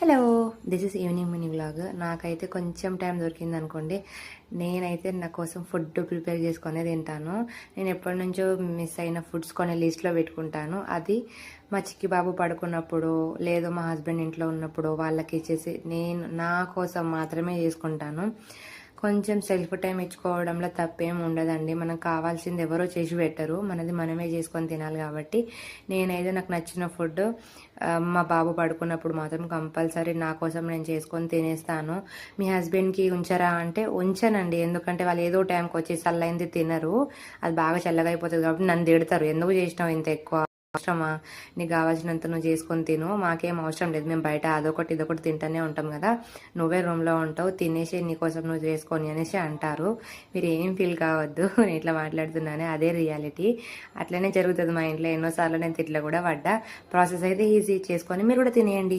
Hello, this is evening mini vlog. నాకైతే కొంచెం time దొరికింది అనుకోండి, నేనైతే నా కోసం ఫుడ్ ప్రిపేర్ చేసుకొని తింటాను. నేను ఎప్పటి నుంచో మిస్ అయిన ఫుడ్స్ కొన్ని లిస్ట్లో పెట్టుకుంటాను. అది మా చిక్కి బాబు పడుకున్నప్పుడు, లేదు మా హస్బెండ్ ఇంట్లో ఉన్నప్పుడు వాళ్ళకి ఇచ్చేసి నేను నా కోసం మాత్రమే చేసుకుంటాను. కొంచెం సెల్ఫ్ టైం ఇచ్చుకోవడంలో తప్పేం ఉండదండి. మనకు కావాల్సింది ఎవరో చేసి పెట్టరు, మనది మనమే చేసుకొని తినాలి. కాబట్టి నేనైతే నాకు నచ్చిన ఫుడ్ మా బాబు పడుకున్నప్పుడు మాత్రం కంపల్సరీ నా కోసం నేను చేసుకొని తినేస్తాను. మీ హస్బెండ్కి ఉంచరా అంటే ఉంచనండి, ఎందుకంటే వాళ్ళు ఏదో టైంకి వచ్చి చల్లైంది తినరు, అది బాగా చల్లగా అయిపోతుంది కాబట్టి నన్ను తిడతారు, ఎందుకు చేసినావు ఇంత ఎక్కువ, అవసరమా, నీకు కావాల్సినంత నువ్వు చేసుకొని తిను, మాకేం అవసరం లేదు, మేము బయట అదొకటి ఇదొకటి తింటూనే ఉంటాం కదా, నువ్వే రూమ్లో ఉంటావు, తినేసి నీకోసం నువ్వు చేసుకొని అనేసి అంటారు. మీరు ఏం ఫీల్ కావద్దు, నేను ఇట్లా మాట్లాడుతున్నానే, అదే రియాలిటీ. అట్లనే జరుగుతుంది మా ఇంట్లో. ఎన్నోసార్లు నేను తిట్ల కూడా పడ్డా. ప్రాసెస్ అయితే ఈజీ, చేసుకొని మీరు కూడా తినేయండి.